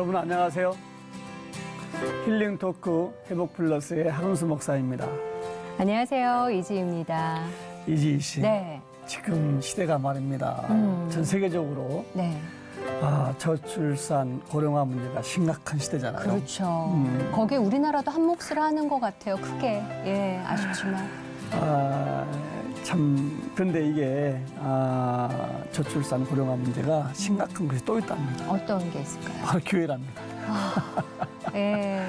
여러분 안녕하세요. 힐링 토크 회복 플러스의 한은수 목사입니다. 안녕하세요. 이지입니다. 이지희 씨, 네. 지금 시대가 말입니다. 전 세계적으로 네. 저출산 고령화 문제가 심각한 시대잖아요. 그렇죠. 거기에 우리나라도 한 몫을 하는 것 같아요. 크게. 예, 아쉽지만. 그런데 이게 저출산 고령화 문제가 심각한 것이 또 있답니다. 어떤 게 있을까요? 바로 교회랍니다. 예.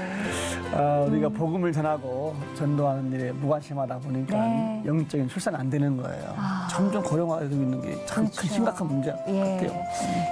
우리가 복음을 전하고 전도하는 일에 무관심하다 보니까 네. 영적인 출산이 안 되는 거예요. 점점 고령화되고 있는 게 참 큰 그렇죠. 심각한 문제 예. 같아요.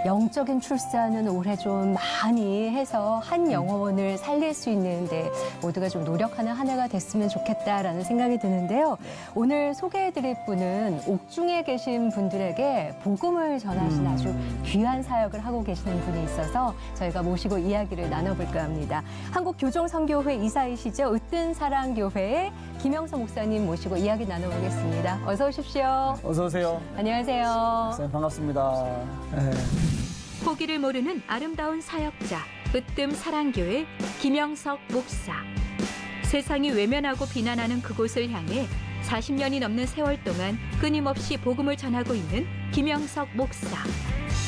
영적인 출산은 올해 좀 많이 해서 한 영혼을 살릴 수 있는데 모두가 좀 노력하는 한 해가 됐으면 좋겠다라는 생각이 드는데요. 오늘 소개해드릴 분은 옥중에 계신 분들에게 복음을 전하신 아주 귀한 사역을 하고 계시는 분이 있어서 저희가 모시고 이야기를 나눠볼까 합니다. 한국교정선교회 이사이시죠. 으뜸사랑교회의 김영서 목사님 모시고 이야기 나눠보겠습니다. 어서 오십시오. 어서 오세요. 안녕하세요. 목사님 반갑습니다. 네. 포기를 모르는 아름다운 사역자 으뜸사랑교회 김영석 목사. 세상이 외면하고 비난하는 그곳을 향해 40년이 넘는 세월 동안 끊임없이 복음을 전하고 있는 김영석 목사.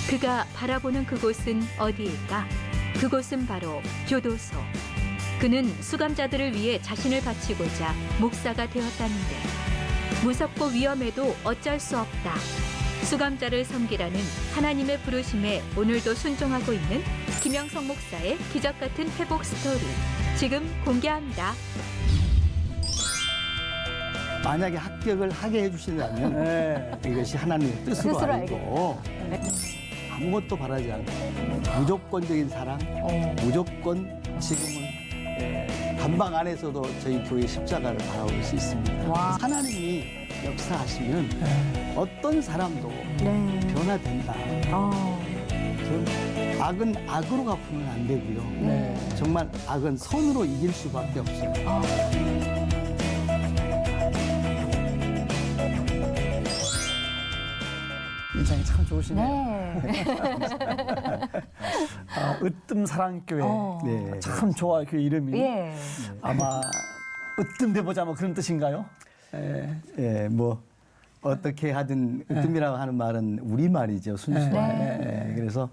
그가 바라보는 그곳은 어디일까? 그곳은 바로 교도소. 그는 수감자들을 위해 자신을 바치고자 목사가 되었다는데 무섭고 위험해도 어쩔 수 없다. 수감자를 섬기라는 하나님의 부르심에 오늘도 순종하고 있는 김영석 목사의 기적 같은 회복 스토리 지금 공개합니다. 만약에 합격을 하게 해주신다면 네. 이것이 하나님의 뜻으로 뜻으로 알고 아무것도 바라지 않고 무조건적인 사랑, 무조건 지금은 단방 안에서도 저희 교회 십자가를 바라볼 수 있습니다. 와. 하나님이 역사하시면 어떤 사람도 네. 변화된다. 어. 악은 악으로 갚으면 안 되고요. 네. 정말 악은 선으로 이길 수밖에 없어요. 인상이 참 좋으시네요. 네. 으뜸사랑교회. 네. 참 좋아요, 그 이름이. 예. 아마 으뜸돼보자 뭐 그런 뜻인가요? 예, 뭐 어떻게 하든 으뜸이라고 하는 말은 우리 말이죠, 순수한. 네. 예, 그래서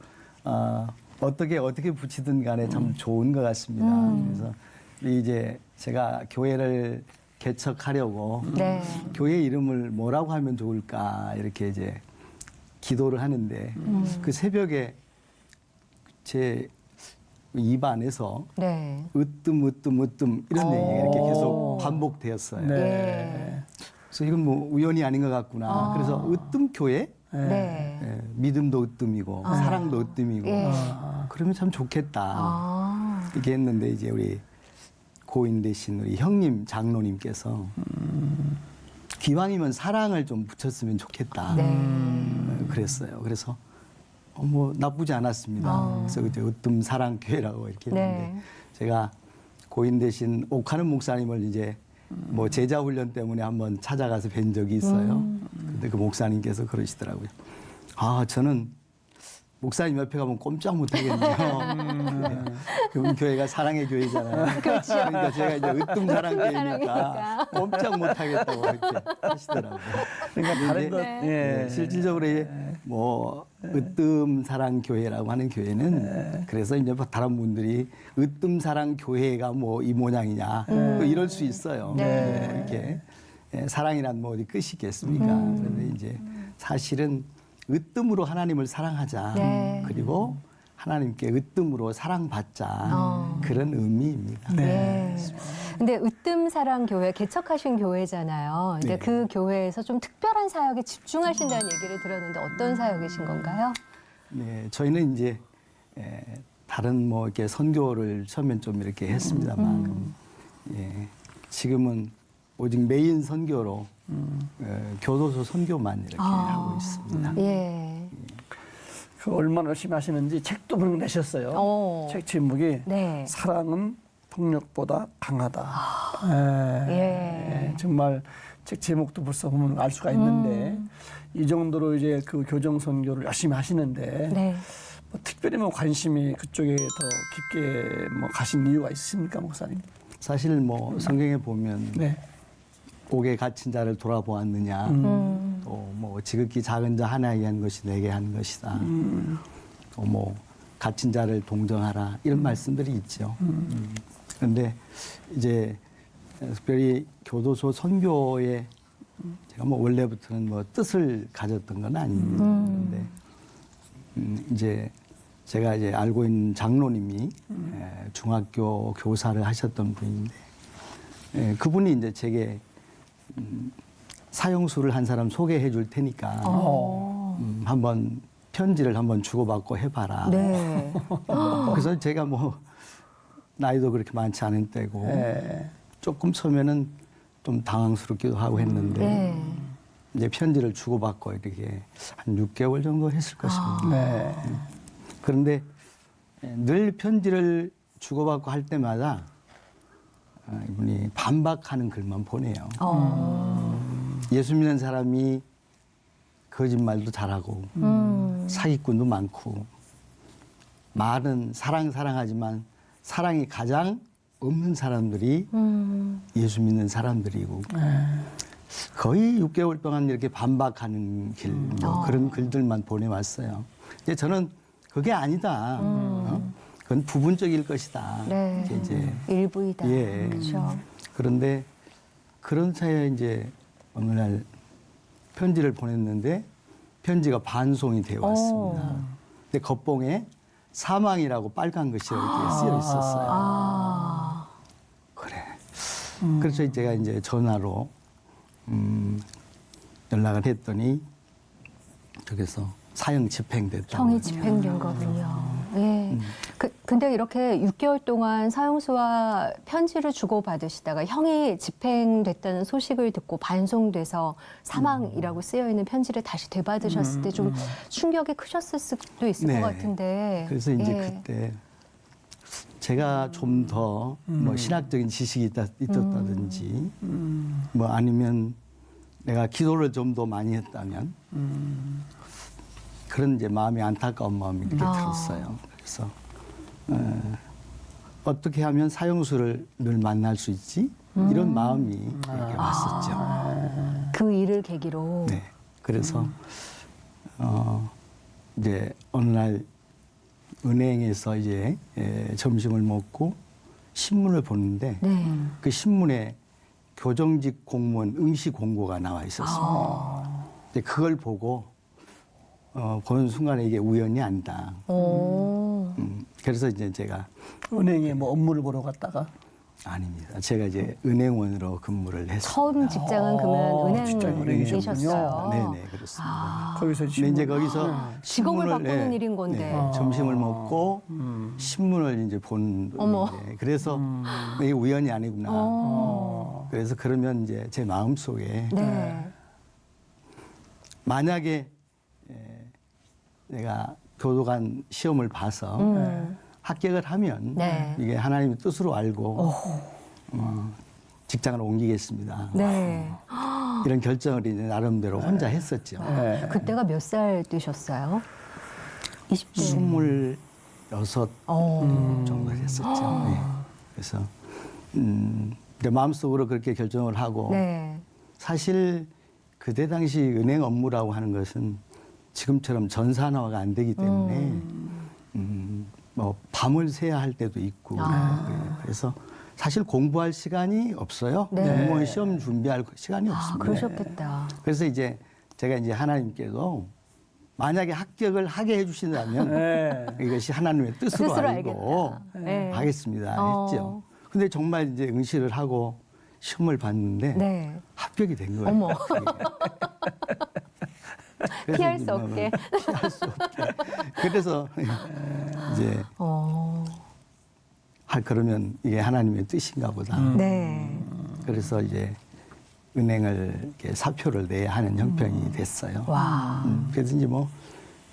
어떻게 붙이든 간에 참 좋은 것 같습니다. 그래서 이제 제가 교회를 개척하려고 네. 교회 이름을 뭐라고 하면 좋을까 이렇게 이제 기도를 하는데 그 새벽에 제 입안에서 네. 으뜸 이런 얘기가 이렇게 계속 반복되었어요. 네. 예. 그래서 이건 뭐 우연이 아닌 것 같구나. 그래서 으뜸교회 네. 예, 믿음도 으뜸이고 사랑도 으뜸이고 예. 그러면 참 좋겠다 아. 이렇게 했는데 이제 우리 고인 되신 우리 형님 장로님께서 기왕이면 사랑을 좀 붙였으면 좋겠다 그랬어요. 그래서 뭐 나쁘지 않았습니다. 그래서 그때 으뜸 사랑교회라고 이렇게 했는데 네. 제가 고인 되신 옥하는 목사님을 이제 뭐 제자 훈련 때문에 한번 찾아가서 뵌 적이 있어요. 근데 그 목사님께서 그러시더라고요. 저는 목사님 옆에 가면 꼼짝 못 하겠네요. 그분 교회가 사랑의 교회잖아요. 그렇죠. 그러니까 제가 이제 으뜸 사랑교회니까 사랑이니까. 꼼짝 못 하겠다고 이렇게 하시더라고요. 그러니까 다른 것, 네, 실질적으로 뭐 으뜸 사랑 교회라고 하는 교회는 그래서 이제 뭐 다른 분들이 으뜸 사랑 교회가 뭐 이 모양이냐 또 이럴 수 있어요. 네. 이렇게 사랑이란 뭐 어디 끝이 있겠습니까? 그런데 이제 사실은 으뜸으로 하나님을 사랑하자. 네. 그리고 하나님께 으뜸으로 사랑받자. 그런 의미입니다. 네. 근데 으뜸사랑교회 개척하신 교회잖아요. 근데 네. 그 교회에서 좀 특별한 사역에 집중하신다는 얘기를 들었는데 어떤 사역이신 건가요? 네, 저희는 이제 다른 뭐 이렇게 선교를 처음엔 좀 이렇게 했습니다만, 지금은 오직 메인 선교로 교도소 선교만 이렇게 하고 있습니다. 예. 그 얼마나 열심히 하시는지 책도 분명 내셨어요. 어. 책 제목이 네. 사랑은 폭력보다 강하다. 예. 정말 책 제목도 벌써 보면 알 수가 있는데 이 정도로 이제 그 교정 선교를 열심히 하시는데 네. 뭐 특별히 뭐 관심이 그쪽에 더 깊게 뭐 가신 이유가 있습니까, 목사님? 사실 뭐 성경에 보면 네. 옥에 갇힌 자를 돌아보았느냐, 또 뭐 지극히 작은 자 하나에게 한 것이 내게 한 것이다. 또 뭐 갇힌 자를 동정하라 이런 말씀들이 있죠. 그런데 이제 특별히 교도소 선교에 제가 뭐 원래부터는 뭐 뜻을 가졌던 건 아닙니다. 그런데 이제 제가 이제 알고 있는 장로님이 중학교 교사를 하셨던 분인데 그분이 이제 제게 사형수를 한 사람 소개해 줄 테니까 한번 편지를 한번 주고받고 해봐라. 네. 그래서 제가 뭐 나이도 그렇게 많지 않은 때고 네. 조금 처음에는 좀 당황스럽기도 하고 했는데 네. 이제 편지를 주고받고 이렇게 한 6개월 정도 했을 것입니다. 네. 그런데 늘 편지를 주고받고 할 때마다 이분이 반박하는 글만 보내요. 예수 믿는 사람이 거짓말도 잘하고 사기꾼도 많고 말은 사랑하지만 사랑이 가장 없는 사람들이 예수 믿는 사람들이고 거의 6개월 동안 이렇게 반박하는 길, 뭐 그런 글들만 보내왔어요. 근데 저는 그게 아니다. 그건 부분적일 것이다. 네. 이제 일부이다. 예. 그렇죠. 그런데 그런 사이에 이제 어느 날 편지를 보냈는데 편지가 반송이 되어 왔습니다. 근데 겉봉에 사망이라고 빨간 글씨가 이렇게 쓰여 있었어요. 아. 그래. 그래서 제가 이제 전화로 연락을 했더니 저기서 사형 집행됐다. 형이 집행된 거군요. 예. 근데 이렇게 6개월 동안 사형수와 편지를 주고받으시다가 형이 집행됐다는 소식을 듣고 반송돼서 사망이라고 쓰여있는 편지를 다시 되받으셨을 때 좀 충격이 크셨을 수도 있을 네. 것 같은데. 그래서 이제 예. 그때 제가 좀 더 뭐 신학적인 지식이 있었다든지 뭐 아니면 내가 기도를 좀 더 많이 했다면 그런 이제 마음이 안타까운 마음이 이렇게 들었어요. 그래서 어떻게 하면 사형수를 늘 만날 수 있지? 이런 마음이 이렇게 왔었죠. 그 일을 계기로. 네. 그래서 이제 어느 날 은행에서 이제 점심을 먹고 신문을 보는데 네. 그 신문에 교정직 공무원 응시 공고가 나와 있었습니다. 근데 그걸 보고 보는 순간에 이게 우연이 아니다. 오. 그래서 이제 제가 은행에 뭐 업무를 보러 갔다가 아닙니다. 제가 이제 은행원으로 근무를 했습니다. 처음 직장은 그러면 직장이 은행이셨어요. 네네 그렇습니다. 거기서 근데 이제 거기서 직업을 신문을, 바꾸는 일인 건데. 점심을 먹고 신문을 이제 본 어머. 분인데 그래서 이게 우연이 아니구나. 그래서 그러면 이제 제 마음 속에 네. 만약에 내가 교도관 시험을 봐서 합격을 하면 네. 이게 하나님의 뜻으로 알고 직장을 옮기겠습니다. 네. 이런 결정을 이제 나름대로 혼자 했었죠. 네. 그때가 몇 살 뛰셨어요? 20대. 26 어. 정도 됐었죠. 네. 그래서 내 마음속으로 그렇게 결정을 하고 네. 사실 그때 당시 은행 업무라고 하는 것은 지금처럼 전산화가 안 되기 때문에 뭐 밤을 새야 할 때도 있고 그래서 사실 공부할 시간이 없어요. 네. 공무원 시험 준비할 시간이 아, 없습니다. 그러셨겠다. 그래서 이제 제가 이제 하나님께도 만약에 합격을 하게 해주신다면 네. 이것이 하나님의 뜻으로 뜻으로 알고 알겠다. 네. 하겠습니다 어. 했죠. 근데 정말 이제 응시를 하고 시험을 봤는데 네. 합격이 된 거예요. 어머. 그래서 피할 이제 수 없게. 피할 수 없게. 그래서 이제 어. 그러면 이게 하나님의 뜻인가 보다. 네. 그래서 이제 은행을 이렇게 사표를 내야 하는 형편이 됐어요. 와. 그래서 이제 뭐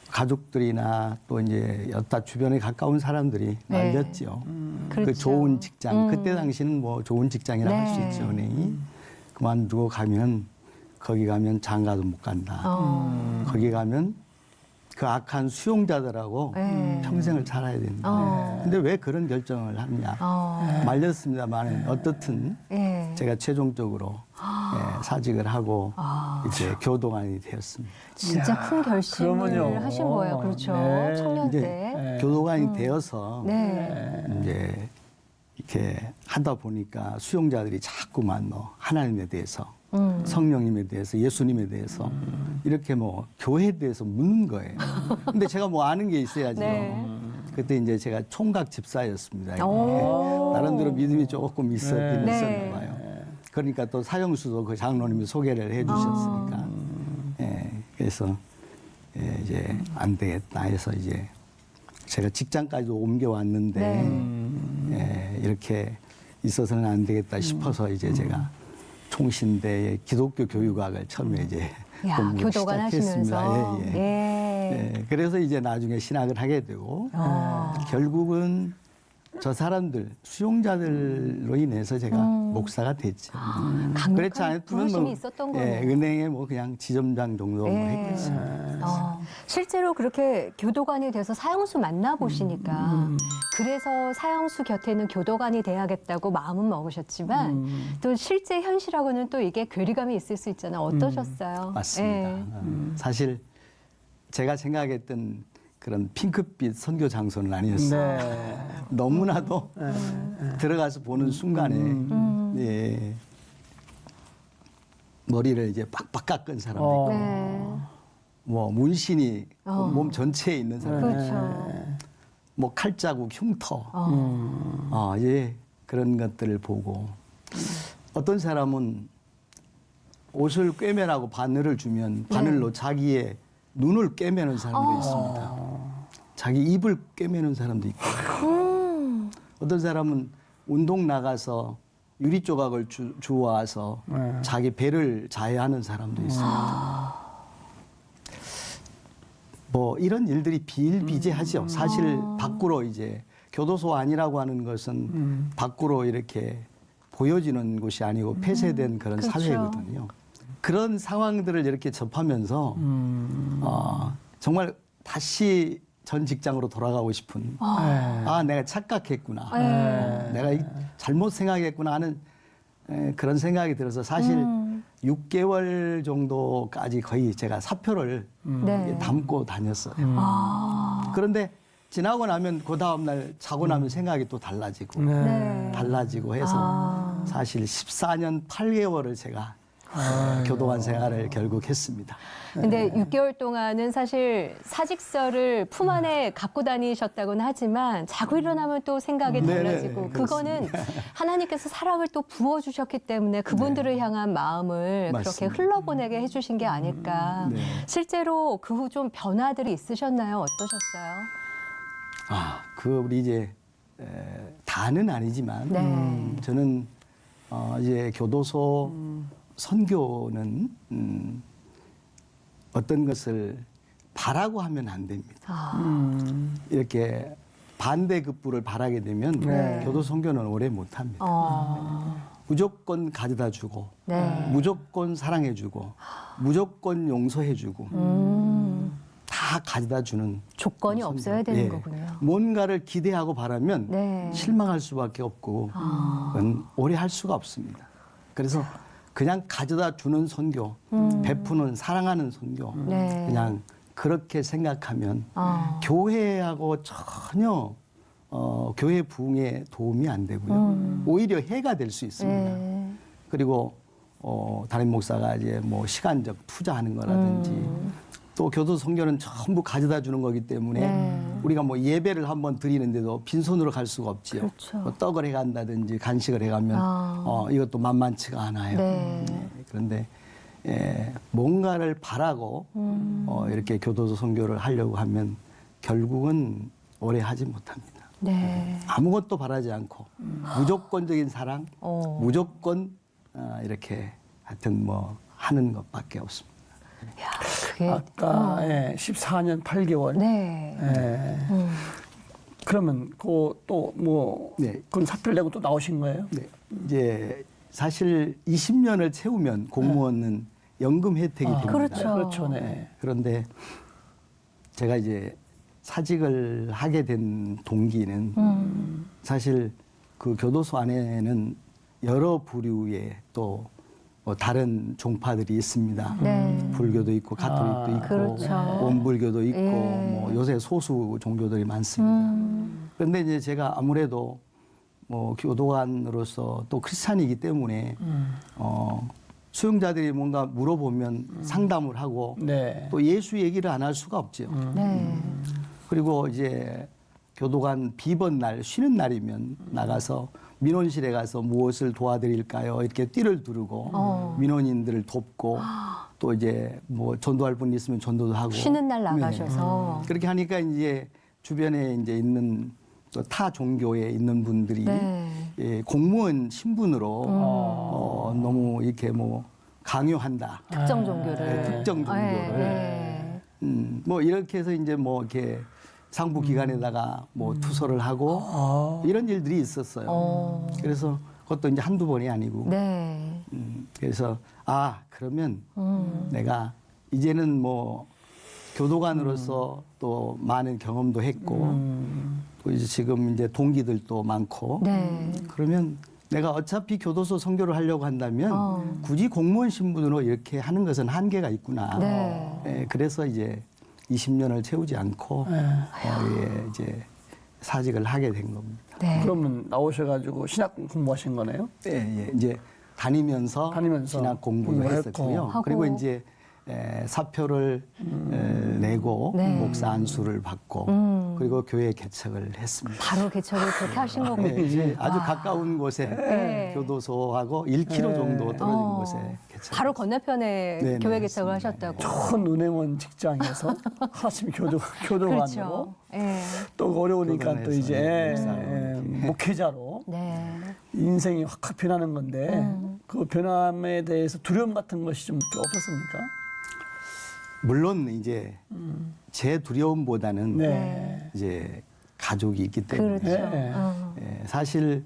가족들이나 또 이제 여타 주변에 가까운 사람들이 네. 말렸죠. 그 그렇죠. 좋은 직장, 그때 당시는 뭐 좋은 직장이라 할 수 네. 있죠, 은행이. 그만두고 가면 거기 가면 장가도 못 간다. 어. 거기 가면 그 악한 수용자들하고 네. 평생을 살아야 된다. 근데 왜 그런 결정을 하느냐. 말렸습니다만 어떻든 예. 제가 최종적으로 사직을 하고 이제 교도관이 되었습니다. 진짜 큰 결심을 그러면요. 하신 거예요. 그렇죠. 네. 청년 이제 때. 교도관이 되어서 네. 이제 이렇게 하다 보니까 수용자들이 자꾸만 뭐 하나님에 대해서 성령님에 대해서 예수님에 대해서 이렇게 뭐 교회에 대해서 묻는 거예요. 근데 제가 뭐 아는 게 있어야죠. 네. 그때 이제 제가 총각 집사였습니다. 오. 나름대로 믿음이 조금 있었긴 네. 있었나 봐요. 그러니까 또 사형수도 그 장로님이 소개를 해 주셨으니까. 그래서 이제 안 되겠다 해서 이제 제가 직장까지도 옮겨왔는데 이렇게 있어서는 안 되겠다 싶어서 이제 제가 총신대의 기독교 교육학을 처음에 이제 야, 공부를 교도관 시작했습니다. 하시면서. 예, 예. 예. 예, 그래서 이제 나중에 신학을 하게 되고 결국은 저 사람들 수용자들로 인해서 제가 목사가 됐죠. 강력한 그렇지 않았으면 부르심이 있었던 거네요. 은행에 뭐 그냥 지점장 정도 뭐 했겠죠. 실제로 그렇게 교도관이 돼서 사형수 만나보시니까 그래서 사형수 곁에는 교도관이 돼야겠다고 마음은 먹으셨지만 또 실제 현실하고는 또 이게 괴리감이 있을 수 있잖아요. 어떠셨어요? 맞습니다. 예. 사실 제가 생각했던 그런 핑크빛 선교 장소는 아니었어요. 네. 너무나도 들어가서 보는 순간에 예, 머리를 이제 빡빡 깎은 사람들, 네. 뭐 문신이 몸 전체에 있는 사람들, 그렇죠. 뭐 칼자국, 흉터, 예, 그런 것들을 보고 어떤 사람은 옷을 꿰매라고 바늘을 주면 바늘로 자기의 눈을 꿰매는 사람도 있습니다. 자기 입을 꿰매는 사람도 있고 어떤 사람은 운동 나가서 유리 조각을 주워와서 자기 배를 자해하는 사람도 있습니다. 뭐 이런 일들이 비일비재하죠. 사실 밖으로 이제 교도소 아니라고 하는 것은 밖으로 이렇게 보여지는 곳이 아니고 폐쇄된 그런 그렇죠. 사회거든요. 그런 상황들을 이렇게 접하면서 정말 다시 전 직장으로 돌아가고 싶은 내가 착각했구나. 내가 잘못 생각했구나 하는 그런 생각이 들어서 사실 6개월 정도까지 거의 제가 사표를 네. 담고 다녔어요. 그런데 지나고 나면 그 다음날 자고 나면 생각이 또 달라지고 네. 달라지고 해서 사실 14년 8개월을 제가 교도관 생활을 결국 했습니다. 근데 6개월 동안은 사실 사직서를 품 안에 갖고 다니셨다고는 하지만 자고 일어나면 또 생각이 네네, 달라지고 그거는 하나님께서 사랑을 또 부어주셨기 때문에 그분들을 향한 마음을 그렇게 맞습니다. 흘러보내게 해주신 게 아닐까. 네. 실제로 그 후 좀 변화들이 있으셨나요? 어떠셨어요? 그 우리 이제 다는 아니지만 네. 저는 이제 교도소 선교는 어떤 것을 바라고 하면 안 됩니다. 이렇게 반대급부를 바라게 되면 네. 교도 선교는 오래 못 합니다. 무조건 가져다 주고 네. 무조건 사랑해 주고 무조건 용서해 주고 다 가져다 주는 조건이 선교. 없어야 되는 예. 거군요. 뭔가를 기대하고 바라면 네. 실망할 수밖에 없고 그건 오래 할 수가 없습니다. 그래서 그냥 가져다 주는 선교, 베푸는 사랑하는 선교, 네. 그냥 그렇게 생각하면 교회하고 전혀 교회 부흥에 도움이 안 되고요. 오히려 해가 될 수 있습니다. 네. 그리고 담임 목사가 이제 뭐 시간적 투자하는 거라든지 또 교도 선교는 전부 가져다 주는 거기 때문에 네. 우리가 뭐 예배를 한번 드리는데도 빈손으로 갈 수가 없지요. 그렇죠. 뭐 떡을 해간다든지 간식을 해가면 이것도 만만치가 않아요. 네. 그런데 뭔가를 바라고 이렇게 교도소 선교를 하려고 하면 결국은 오래 하지 못합니다. 네. 아무것도 바라지 않고 무조건적인 사랑, 무조건 이렇게 하여튼 뭐 하는 것밖에 없습니다. 야, 그게 아까 14년 8개월. 네. 그러면 또 뭐 네. 그건 사표를 내고 또 나오신 거예요? 네. 이제 사실 20년을 채우면 공무원은 연금 혜택이 됩니다. 그렇죠. 그렇죠, 네. 그런데 제가 이제 사직을 하게 된 동기는 사실 그 교도소 안에는 여러 부류의 또 다른 종파들이 있습니다. 네. 불교도 있고 가톨릭도 있고 그렇죠. 원불교도 있고 예. 뭐 요새 소수 종교들이 많습니다. 그런데 이제 제가 아무래도 뭐 교도관으로서 또 크리스찬이기 때문에 수용자들이 뭔가 물어보면 상담을 하고 네. 또 예수 얘기를 안 할 수가 없죠. 네. 그리고 이제 교도관 비번 날 쉬는 날이면 나가서 민원실에 가서 무엇을 도와드릴까요? 이렇게 띠를 두르고 민원인들을 돕고 또 이제 뭐 전도할 분 있으면 전도도 하고 쉬는 날 나가셔서. 그렇게 하니까 이제 주변에 이제 있는 또 타 종교에 있는 분들이 네. 예, 공무원 신분으로 너무 이렇게 뭐 강요한다. 특정 종교를. 네, 특정 종교를. 네. 뭐 이렇게 해서 이제 뭐 이렇게 상부 기관에다가 뭐 투서를 하고 이런 일들이 있었어요. 그래서 그것도 이제 한두 번이 아니고. 네. 그래서 그러면 내가 이제는 뭐 교도관으로서 또 많은 경험도 했고 또 이제 지금 이제 동기들도 많고 네. 그러면 내가 어차피 교도소 선교를 하려고 한다면 굳이 공무원 신분으로 이렇게 하는 것은 한계가 있구나. 네. 예, 그래서 이제 20년을 채우지 않고 이제 사직을 하게 된 겁니다. 네. 그러면 나오셔가지고 신학 공부하신 거네요? 예, 이제 다니면서 신학 공부를 공부했고. 했었고요. 하고. 그리고 이제 사표를 내고 네. 목사 안수를 받고 그리고 교회 개척을 했습니다. 바로 개척을 그렇게 하신 거군요. 네, 이제 아주 가까운 곳에 네. 교도소하고 1km 정도 떨어진 곳에 개척. 바로 건너편에 네, 교회 네, 개척을 맞습니다. 하셨다고. 좋은 은행원 직장에서 하나님 교도관으로 그렇죠. 예. 또 어려우니까 또 교단에서 이제 목사로 이렇게. 목회자로 네. 인생이 확 변하는 건데 그 변함에 대해서 두려움 같은 것이 좀 없었습니까? 물론 이제 제 두려움보다는 네. 이제 가족이 있기 때문에 그렇죠. 네. 예, 사실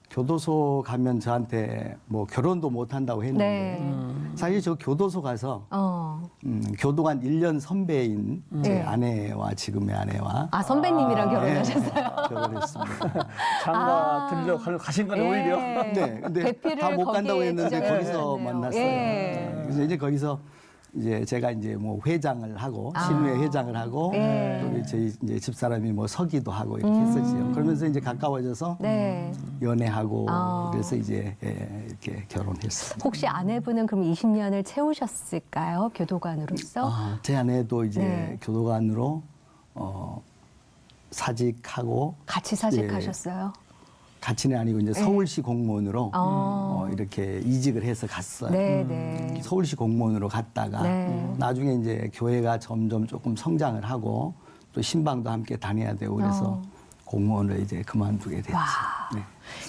교도소 가면 저한테 뭐 결혼도 못 한다고 했는데 네. 사실 저 교도소 가서 교도관 1년 선배인 제 네. 아내와 지금의 아내와 선배님이랑 결혼하셨어요. 결혼했습니다. 장가 들려 가신 거네 예. 오히려. 네, 근데 배필을 다 못 간다고 거기에 했는데 지정해 거기서 주셨네요. 만났어요. 예. 그래서 이제 거기서 이제 제가 이제 뭐 회장을 하고 신회 회장을 하고 예. 또 저희 이제 집사람이 뭐 서기도 하고 이렇게 했었지요. 그러면서 이제 가까워져서 네. 연애하고 그래서 이제 이렇게 결혼했습니다. 혹시 아내분은 그럼 20년을 채우셨을까요? 교도관으로서? 제 아내도 이제 네. 교도관으로 사직하고 같이 사직하셨어요? 같이는 아니고 이제 서울시 공무원으로 이렇게 이직을 해서 갔어요. 네, 네. 서울시 공무원으로 갔다가 네. 나중에 이제 교회가 점점 조금 성장을 하고 또 신방도 함께 다녀야 되고 그래서 공무원을 이제 그만두게 됐죠. 네.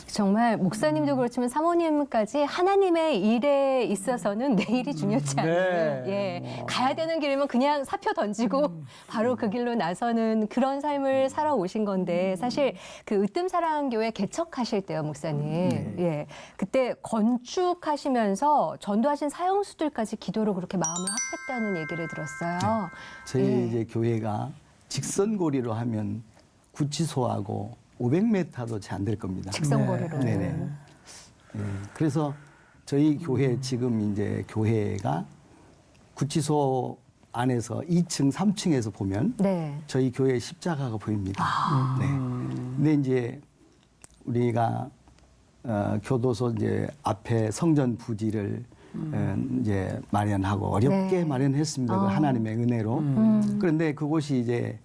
정말 목사님도 그렇지만 사모님까지 하나님의 일에 있어서는 내일이 중요치 않은 예, 가야 되는 길이면 그냥 사표 던지고 바로 그 길로 나서는 그런 삶을 살아오신 건데 사실 그 으뜸사랑교회 개척하실 때요 목사님 예, 그때 건축하시면서 전도하신 사형수들까지 기도로 그렇게 마음을 합했다는 얘기를 들었어요. 저희 예. 이제 교회가 직선거리로 하면 구치소하고 500m도 채 안 될 겁니다. 직선거리로. 네네. 예, 그래서 저희 교회 지금 이제 교회가 구치소 안에서 2층, 3층에서 보면 네. 저희 교회 십자가가 보입니다. 네. 근데 이제 우리가 교도소 이제 앞에 성전 부지를 이제 마련하고 어렵게 네. 마련했습니다. 그 하나님의 은혜로. 그런데 그곳이 이제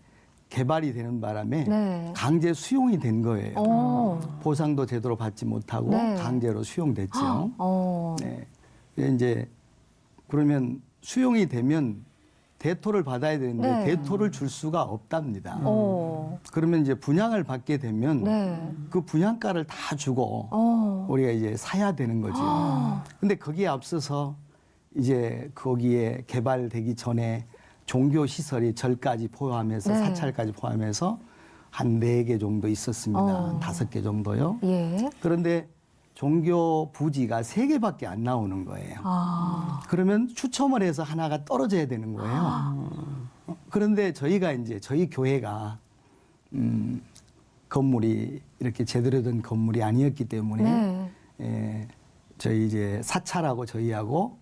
개발이 되는 바람에 네. 강제 수용이 된 거예요. 오. 보상도 제대로 받지 못하고 네. 강제로 수용됐죠. 어. 네. 이제 그러면 수용이 되면 대토를 받아야 되는데 네. 대토를 줄 수가 없답니다. 어. 그러면 이제 분양을 받게 되면 네. 그 분양가를 다 주고 어. 우리가 이제 사야 되는 거죠. 근데 거기에 앞서서 이제 거기에 개발되기 전에 종교 시설이 절까지 포함해서 네. 사찰까지 포함해서 한 4개 정도 있었습니다. 5개 정도요. 예. 그런데 종교 부지가 3개밖에 안 나오는 거예요. 아. 그러면 추첨을 해서 하나가 떨어져야 되는 거예요. 그런데 저희가 이제 저희 교회가 건물이 이렇게 제대로 된 건물이 아니었기 때문에 네. 저희 이제 사찰하고 저희하고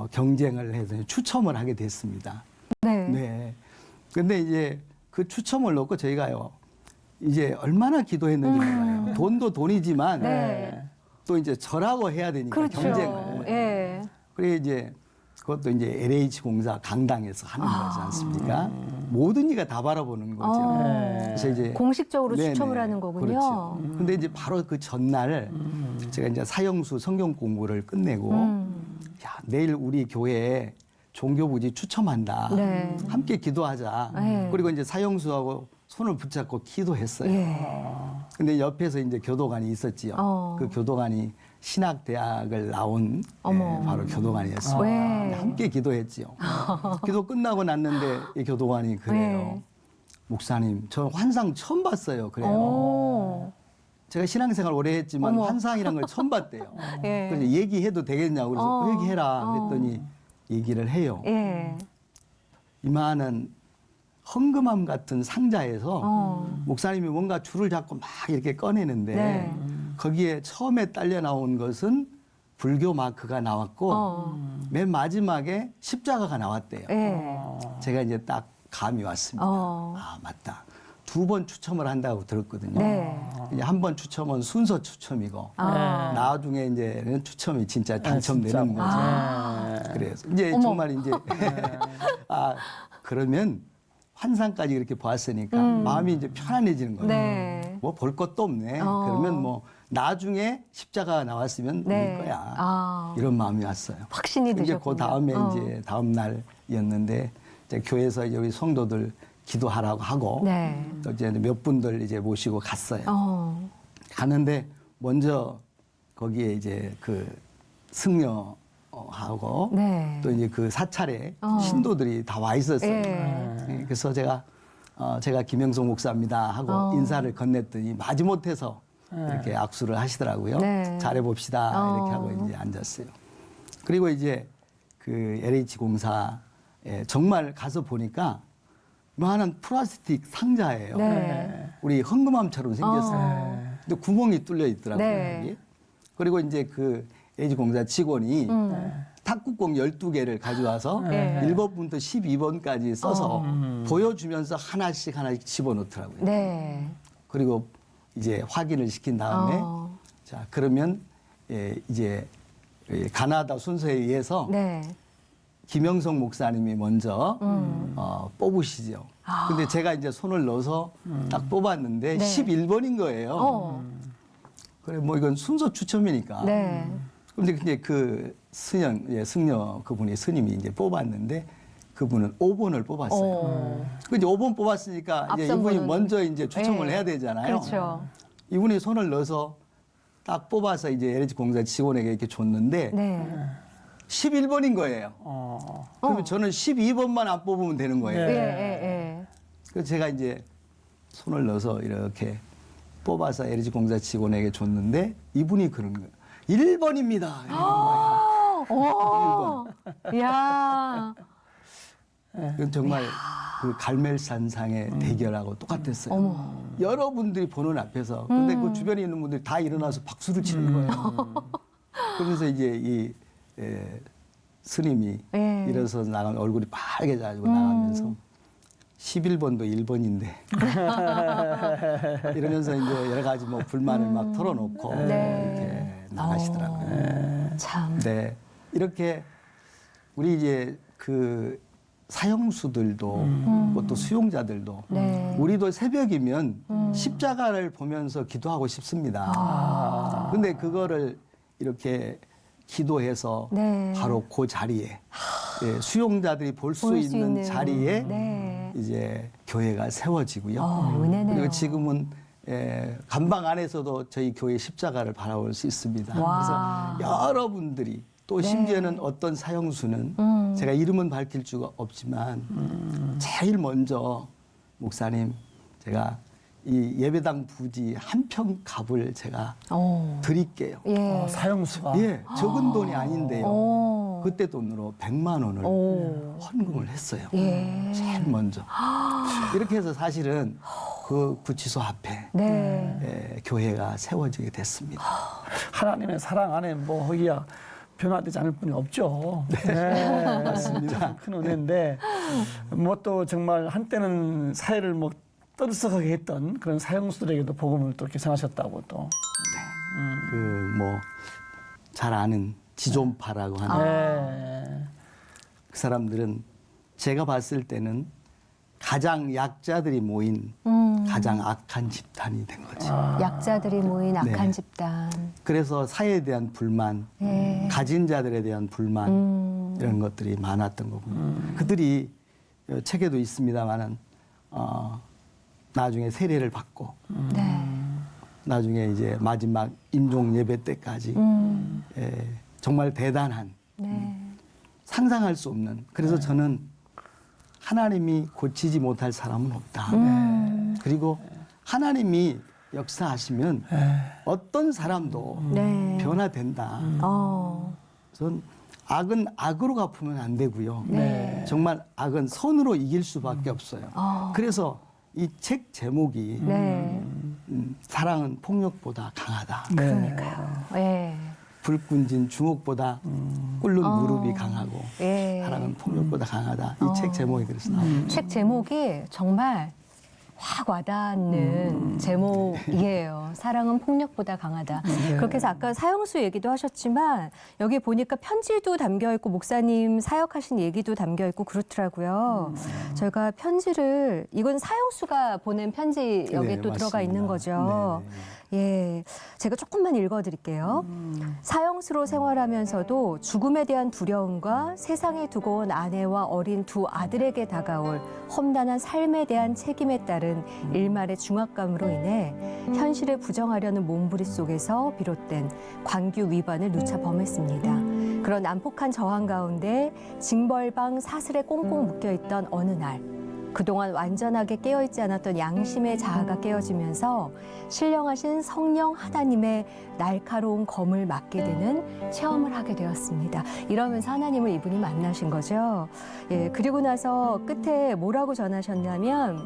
경쟁을 해서 추첨을 하게 됐습니다. 네. 네. 근데 이제 그 추첨을 놓고 저희가요, 이제 얼마나 기도했는지 몰라요. 돈도 돈이지만 네. 또 이제 절하고 해야 되니까 그렇죠. 경쟁을. 예. 그래 이제 그것도 이제 LH 공사 강당에서 하는 거지 않습니까? 모든 이가 다 바라보는 거죠. 그래서 이제 공식적으로 네네. 추첨을 하는 거군요. 그렇죠. 근데 이제 바로 그 전날 제가 이제 사형수 성경 공부를 끝내고 야, 내일 우리 교회에 종교부지 추첨한다. 네. 함께 기도하자. 네. 그리고 이제 사형수하고 손을 붙잡고 기도했어요. 예. 근데 옆에서 이제 교도관이 있었지요. 그 교도관이 신학대학을 나온 어머. 바로 교도관이었어요. 네. 함께 기도했지요. 기도 끝나고 났는데 이 교도관이 그래요. 네. 목사님, 저 환상 처음 봤어요. 그래요. 오. 제가 신앙생활 오래 했지만 어머. 환상이란 걸 처음 봤대요. 예. 그래서 얘기해도 되겠냐고 그래서 얘기해라 어. 그랬더니 얘기를 해요. 예. 이만한 헝금함 같은 상자에서 목사님이 뭔가 줄을 잡고 막 이렇게 꺼내는데 네. 거기에 처음에 딸려 나온 것은 불교 마크가 나왔고 맨 마지막에 십자가가 나왔대요. 예. 제가 이제 딱 감이 왔습니다. 아 맞다. 2번 추첨을 한다고 들었거든요. 네. 이제 한 번 추첨은 순서 추첨이고 나중에 이제는 추첨이 진짜 당첨되는 거죠. 그래서 이제 어머. 정말 이제 아 그러면 환상까지 이렇게 보았으니까 마음이 이제 편안해지는 거예요. 네. 뭐 볼 것도 없네. 그러면 뭐 나중에 십자가가 나왔으면 네. 될 거야. 아. 이런 마음이 왔어요. 확신이 이제 드셨군요. 그 다음에 이제 다음 날이었는데 이제 교회에서 이제 우리 성도들 기도하라고 하고 네. 또 이제 몇 분들 이제 모시고 갔어요. 가는데 먼저 거기에 이제 그 승려하고 네. 또 이제 그 사찰에 신도들이 다 와 있었어요. 예. 그래서 제가 김영석 목사입니다 하고 인사를 건넸더니 마지못해서 이렇게 악수를 하시더라고요. 네. 잘해봅시다 이렇게 하고 이제 앉았어요. 그리고 이제 그 LH 공사에 정말 가서 보니까 이만한 플라스틱 상자예요. 네. 우리 헝금함처럼 생겼어요. 근데 구멍이 뚫려 있더라고요. 네. 여기. 그리고 이제 그 LH 공사 직원이 탁구공 12개를 가져와서 네. 1번부터 12번까지 써서 보여주면서 하나씩 집어넣더라고요. 네. 그리고 이제 확인을 시킨 다음에 자 그러면 이제 가나다 순서에 의해서 네. 김영석 목사님이 먼저 뽑으시죠. 근데 제가 이제 손을 넣어서 딱 뽑았는데 네. 11번인 거예요. 그래 뭐 이건 순서 추첨이니까. 네. 근데 이제 그 승려 그분이 스님이 이제 뽑았는데 그분은 5번을 뽑았어요. 그 이제 5번 뽑았으니까 이제 앞선 이분이 분은- 먼저 이제 추첨을 네. 해야 되잖아요. 그렇죠. 이분이 손을 넣어서 딱 뽑아서 이제 LH 공사 직원에게 이렇게 줬는데 네. 11번인 거예요. 그러면 저는 12번만 안 뽑으면 되는 거예요. 예, 예, 그래서 제가 이제 손을 넣어서 이렇게 뽑아서 LG 공사 직원에게 줬는데 이분이 그런 거예요. 1번입니다. 이러는 거예요. 오. 야. 그건 정말 그 갈멜산상의 대결하고 똑같았어요. 어머. 여러분들이 보는 앞에서 근데 그 주변에 있는 분들이 다 일어나서 박수를 치는 거예요. 그러면서 이제 이 스님이 예. 일어서서 나가면 얼굴이 빨개져가지고 나가면서 11번도 1번인데 이러면서 이제 여러 가지 뭐 불만을 막 털어놓고 네. 이렇게 나가시더라고요. 참. 네. 이렇게 우리 이제 그 사형수들도 또 수용자들도 네. 우리도 새벽이면 십자가를 보면서 기도하고 싶습니다. 근데 그거를 이렇게 기도해서 네. 바로 그 자리에 수용자들이 볼 수 볼수 있는 있는. 자리에 네. 이제 교회가 세워지고요. 은혜네요. 그리고 지금은 감방 안에서도 저희 교회 십자가를 바라볼 수 있습니다. 와. 그래서 여러분들이 또 네. 심지어는 어떤 사형수는 제가 이름은 밝힐 수가 없지만 제일 먼저 목사님 제가 이 예배당 부지 한 평 값을 제가 오. 드릴게요. 예. 사형수가. 예, 적은 돈이 아닌데요. 오. 그때 돈으로 100만 원을 오. 헌금을 했어요. 예. 제일 먼저. 이렇게 해서 사실은 그 구치소 앞에 네. 교회가 세워지게 됐습니다. 하나님의 사랑 안에 뭐 거기야 변화되지 않을 뿐이 없죠. 네, 맞습니다. 큰 은혜인데 뭐 또 정말 한때는 사회를 뭐 떠들썩하게 했던 그런 사형수들에게도 복음을 또 계산하셨다고 또. 그 뭐 잘 아는 지존파라고 하는 네. 그 사람들은 제가 봤을 때는 가장 약자들이 모인 가장 악한 집단이 된 거죠. 약자들이 모인 악한 네. 집단. 그래서 사회에 대한 불만, 예. 가진 자들에 대한 불만 이런 것들이 많았던 거고요. 그들이 책에도 있습니다만은 나중에 세례를 받고 네. 나중에 이제 마지막 임종 예배 때까지 정말 대단한 네. 상상할 수 없는. 그래서 저는 하나님이 고치지 못할 사람은 없다. 그리고 하나님이 역사하시면 어떤 사람도 네. 변화된다. 어. 전 악은 악으로 갚으면 안 되고요. 네. 정말 악은 선으로 이길 수밖에 없어요. 그래서 이 책 제목이 네. 사랑은 폭력보다 강하다. 그러니까요. 예. 불끈진 주먹보다 꿇는 무릎이 강하고 예. 사랑은 폭력보다 강하다. 이 책 제목이 그래서 나옵니다. 책 제목이 정말 확 와닿는 제목이에요. 사랑은 폭력보다 강하다. 그렇게 해서 아까 사형수 얘기도 하셨지만 여기 보니까 편지도 담겨 있고 목사님 사역하신 얘기도 담겨 있고 그렇더라고요. 저희가 편지를 이건 사형수가 보낸 편지 여기에 네, 또 들어가 있는 맞습니다. 거죠. 예, 제가 조금만 읽어드릴게요. 사형수로 생활하면서도 죽음에 대한 두려움과 세상에 두고 온 아내와 어린 두 아들에게 다가올 험난한 삶에 대한 책임에 따른 일말의 중압감으로 인해 현실을 부정하려는 몸부림 속에서 비롯된 관규 위반을 누차 범했습니다. 그런 난폭한 저항 가운데 징벌방 사슬에 꽁꽁 묶여있던 어느 날 그동안 완전하게 깨어있지 않았던 양심의 자아가 깨어지면서 신령하신 성령 하나님의 날카로운 검을 맞게 되는 체험을 하게 되었습니다. 이러면서 하나님을 이분이 만나신 거죠. 예, 그리고 나서 끝에 뭐라고 전하셨냐면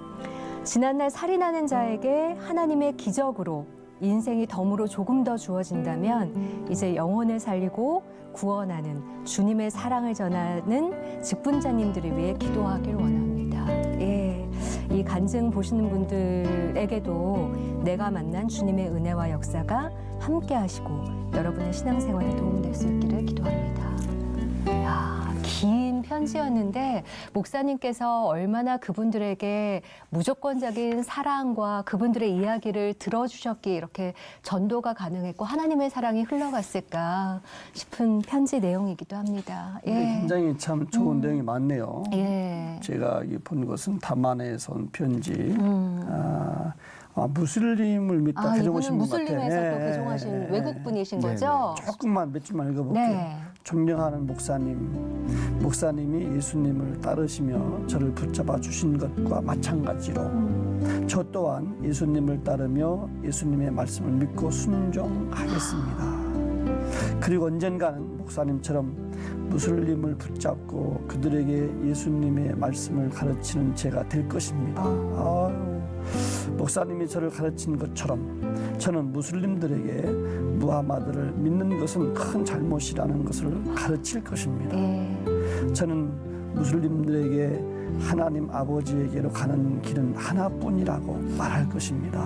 지난날 살인하는 자에게 하나님의 기적으로 인생이 덤으로 조금 더 주어진다면 이제 영혼을 살리고 구원하는 주님의 사랑을 전하는 직분자님들을 위해 기도하길 원합니다. 예, 이 간증 보시는 분들에게도 내가 만난 주님의 은혜와 역사가 함께 하시고 여러분의 신앙생활에 도움이 될 수 있기를 기도합니다. 야, 긴 편지였는데 목사님께서 얼마나 그분들에게 무조건적인 사랑과 그분들의 이야기를 들어주셨기에 이렇게 전도가 가능했고 하나님의 사랑이 흘러갔을까 싶은 편지 내용이기도 합니다. 근데 굉장히 참 좋은 내용이 많네요. 예. 제가 본 것은 다만에서 온 편지. 무슬림을 믿다 아, 개종하신 이분은 분 같아요. 무슬림에서 또 개종하신 외국분이신 네, 거죠? 조금만 몇 줄만 읽어볼게요. 네. 존경하는 목사님이 예수님을 따르시며 저를 붙잡아 주신 것과 마찬가지로 저 또한 예수님을 따르며 예수님의 말씀을 믿고 순종하겠습니다. 그리고 언젠가는 목사님처럼 무슬림을 붙잡고 그들에게 예수님의 말씀을 가르치는 제가 될 것입니다. 목사님이 저를 가르친 것처럼 저는 무슬림들에게 무하마드를 믿는 것은 큰 잘못이라는 것을 가르칠 것입니다. 저는 무슬림들에게 하나님 아버지에게로 가는 길은 하나뿐이라고 말할 것입니다.